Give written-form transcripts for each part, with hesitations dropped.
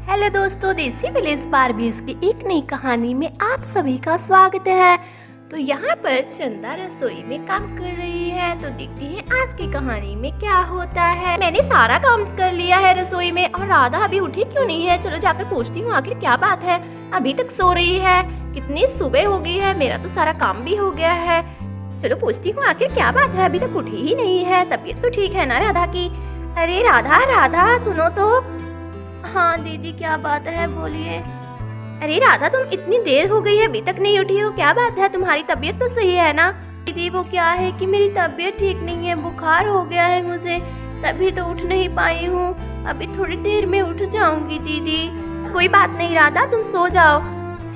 Hello दोस्तों, देसी village बार्बीज की एक नई कहानी में आप सभी का स्वागत है। तो यहाँ पर चंदा रसोई में काम कर रही है, तो देखती हैं आज की कहानी में क्या होता है। मैंने सारा काम कर लिया है रसोई में और राधा अभी उठी क्यों नहीं है। चलो जाकर पूछती हूँ आखिर क्या बात है, अभी तक सो रही है। कितनी सुबह हो गई है, मेरा तो सारा काम भी हो गया है। चलो पूछती हूँ आखिर क्या बात है, अभी तक उठी ही नहीं है। तबीयत तो ठीक है ना राधा की। अरे राधा राधा सुनो तो। हाँ दीदी क्या बात है, बोलिए। अरे राधा तुम इतनी देर हो गई है अभी तक नहीं उठी हो, क्या बात है? तुम्हारी तबीयत तो सही है ना? दीदी वो क्या है कि मेरी तबीयत ठीक नहीं है, बुखार हो गया है मुझे, तभी तो उठ नहीं पाई हूँ। अभी थोड़ी देर में उठ जाऊंगी दीदी। कोई बात नहीं राधा, तुम सो जाओ।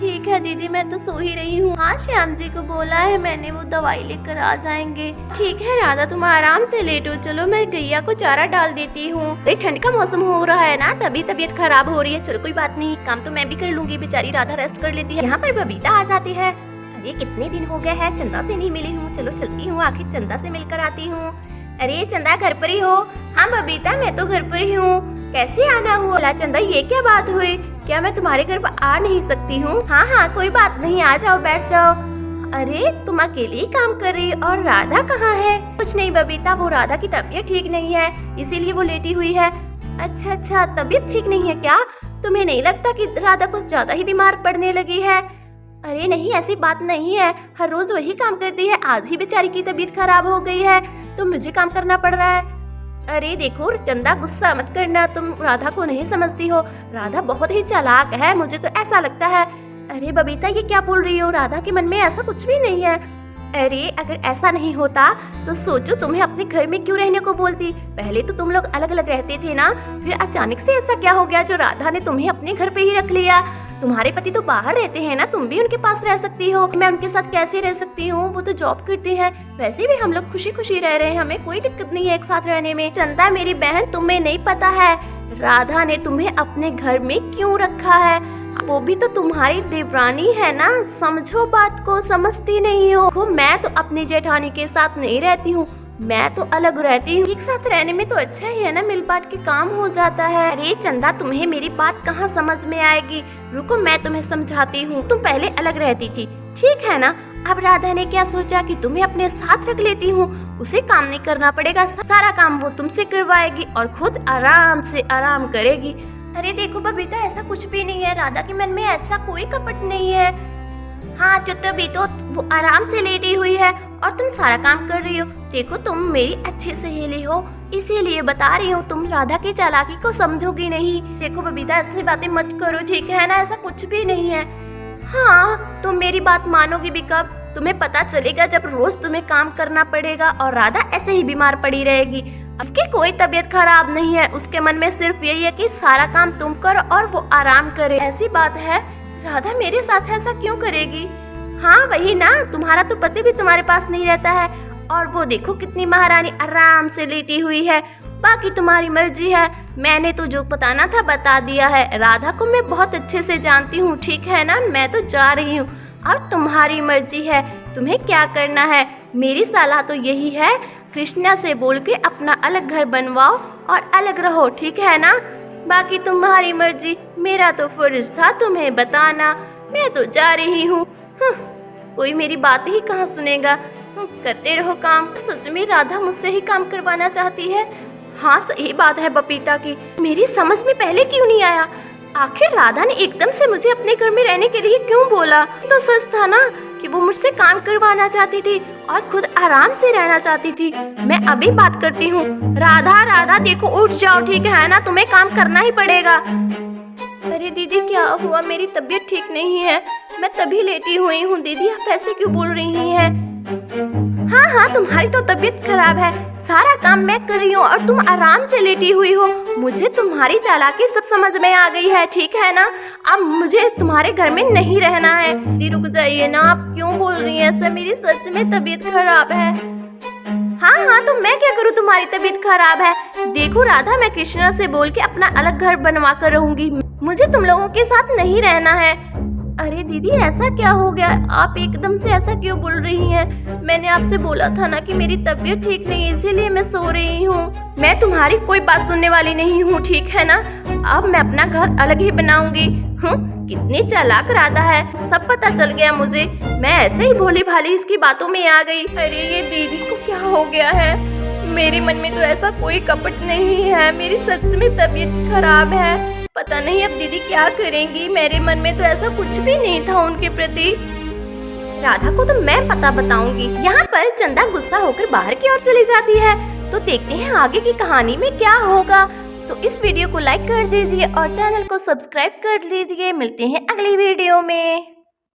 ठीक है दीदी, मैं तो सो ही रही हूँ। हाँ श्याम जी को बोला है मैंने, वो दवाई लेकर आ जाएंगे। ठीक है राधा, तुम आराम से लेटो। चलो मैं गैया को चारा डाल देती हूँ। अरे ठंड का मौसम हो रहा है ना, तभी तबीयत खराब हो रही है। चलो कोई बात नहीं, काम तो मैं भी कर लूंगी। बेचारी राधा रेस्ट कर लेती है। यहाँ पर बबीता आ जाती है। अरे कितने दिन हो गए हैं, चंदा से नहीं मिली हूँ। चलो चलती हूँ, आखिर चंदा से मिलकर आती हूँ। अरे चंदा घर पर ही हो? हाँ बबीता मैं तो घर पर ही हूँ। कैसे आना हुआ? चंदा ये क्या बात हुई, क्या मैं तुम्हारे घर पर आ नहीं सकती हूँ? हाँ हाँ कोई बात नहीं, आ जाओ बैठ जाओ। अरे तुम अकेले ही काम कर रही और राधा कहाँ है? कुछ नहीं बबीता, वो राधा की तबीयत ठीक नहीं है इसीलिए वो लेटी हुई है। अच्छा अच्छा, तबीयत ठीक नहीं है क्या? तुम्हें नहीं लगता कि राधा कुछ ज्यादा ही बीमार पड़ने लगी है? अरे नहीं ऐसी बात नहीं है, हर रोज वही काम करती है, आज ही बेचारी की तबीयत खराब हो गई है तो मुझे काम करना पड़ रहा है। अरे देखो चंदा गुस्सा मत करना, तुम राधा को नहीं समझती हो। राधा बहुत ही चालाक है, मुझे तो ऐसा लगता है। अरे बबीता ये क्या बोल रही हो, राधा के मन में ऐसा कुछ भी नहीं है। अरे अगर ऐसा नहीं होता तो सोचो तुम्हें अपने घर में क्यों रहने को बोलती। पहले तो तुम लोग अलग अलग रहते थे ना, फिर अचानक से ऐसा क्या हो गया जो राधा ने तुम्हें अपने घर पे ही रख लिया? तुम्हारे पति तो बाहर रहते हैं ना, तुम भी उनके पास रह सकती हो। मैं उनके साथ कैसे रह सकती हूँ, वो तो जॉब करते हैं। वैसे भी हम लोग खुशी खुशी रह रहे हैं, हमें कोई दिक्कत नहीं है एक साथ रहने में। चंदा मेरी बहन, तुम्हें नहीं पता है राधा ने तुम्हें अपने घर में क्यों रखा है? वो भी तो तुम्हारी देवरानी है ना, समझो बात को, समझती नहीं हो। मैं तो अपनी जेठानी के साथ नहीं रहती हूँ, मैं तो अलग रहती हूँ। एक साथ रहने में तो अच्छा ही है ना, मिल बांट के काम हो जाता है। अरे चंदा तुम्हें मेरी बात कहाँ समझ में आएगी, रुको मैं तुम्हें समझाती हूँ। तुम पहले अलग रहती थी ठीक है ना, अब राधा ने क्या सोचा कि तुम्हें अपने साथ रख लेती हूँ, उसे काम नहीं करना पड़ेगा, सारा काम वो तुमसे करवाएगी और खुद आराम से आराम करेगी। अरे देखो बबीता ऐसा कुछ भी नहीं है, राधा के मन में ऐसा कोई कपट नहीं है। हाँ तो तभी तो वो आराम से लेटी हुई है और तुम सारा काम कर रही हो। देखो तुम मेरी अच्छी सहेली हो इसीलिए बता रही हूँ, तुम राधा की चालाकी को समझोगी नहीं। देखो बबीता ऐसी बातें मत करो ठीक है ना, ऐसा कुछ भी नहीं है। हाँ तुम मेरी बात मानोगी भी कब? तुम्हें पता चलेगा जब रोज तुम्हें काम करना पड़ेगा और राधा ऐसे ही बीमार पड़ी रहेगी। उसकी कोई तबीयत खराब नहीं है, उसके मन में सिर्फ यही है कि सारा काम तुम करो और वो आराम करे। ऐसी बात है, राधा मेरे साथ ऐसा क्यों करेगी? हाँ वही ना, तुम्हारा तो पति भी तुम्हारे पास नहीं रहता है और वो देखो कितनी महारानी आराम से लेटी हुई है। बाकी तुम्हारी मर्जी है, मैंने तो जो बताना था बता दिया है। राधा को मैं बहुत अच्छे से जानती हूँ ठीक है ना, मैं तो जा रही हूँ, अब तुम्हारी मर्जी है तुम्हें क्या करना है। मेरी सलाह तो यही है, कृष्णा से बोल के अपना अलग घर बनवाओ और अलग रहो ठीक है ना। बाकी तुम्हारी मर्जी, मेरा तो फर्ज था तुम्हें बताना, मैं तो जा रही हूँ। कोई मेरी बात ही कहाँ सुनेगा। करते रहो काम। सच में राधा मुझसे ही काम करवाना चाहती है? हाँ सही बात है बबीता की, मेरी समझ में पहले क्यों नहीं आया? आखिर राधा ने एकदम से मुझे अपने घर में रहने के लिए क्यों बोला? तो सच था ना कि वो मुझसे काम करवाना चाहती थी और खुद आराम से रहना चाहती थी। मैं अभी बात करती हूँ। राधा राधा देखो उठ जाओ ठीक है ना, तुम्हें काम करना ही पड़ेगा। अरे दीदी क्या हुआ, मेरी तबीयत ठीक नहीं है, मैं तभी लेटी हुई हूँ। दीदी आप ऐसे क्यों बोल रही हैं? हाँ हाँ तुम्हारी तो तबीयत खराब है, सारा काम मैं कर रही हूँ और तुम आराम से लेटी हुई हो। मुझे तुम्हारी चालाकी सब समझ में आ गई है ठीक है ना, अब मुझे तुम्हारे घर में नहीं रहना है। दीदी रुक जाइए ना, आप क्यों बोल रही हैं ऐसा, मेरी सच में तबीयत खराब है। हाँ हाँ तो मैं क्या करूँ, तुम्हारी तबीयत खराब है। देखो राधा मैं कृष्णा से बोल के अपना अलग घर बनवा कर रहूंगी, मुझे तुम लोगों के साथ नहीं रहना है। अरे दीदी ऐसा क्या हो गया, आप एकदम से ऐसा क्यों बोल रही हैं? मैंने आपसे बोला था ना कि मेरी तबीयत ठीक नहीं है, इसीलिए मैं सो रही हूँ। मैं तुम्हारी कोई बात सुनने वाली नहीं हूँ, ठीक है ना? अब मैं अपना घर अलग ही बनाऊंगी। कितनी चालाक राधा है, सब पता चल गया मुझे। मैं ऐसे ही भोली भाली इसकी बातों में आ गई। अरे ये दीदी को क्या हो गया है? मेरे मन में तो ऐसा कोई कपट नहीं है, मेरी सच में तबीयत खराब है। पता नहीं अब दीदी क्या करेंगी, मेरे मन में तो ऐसा कुछ भी नहीं था उनके प्रति। राधा को तो मैं पता बताऊंगी। यहाँ पर चंदा गुस्सा होकर बाहर की ओर चली जाती है। तो देखते हैं आगे की कहानी में क्या होगा। तो इस वीडियो को लाइक कर दीजिए और चैनल को सब्सक्राइब कर लीजिए। मिलते हैं अगली वीडियो में।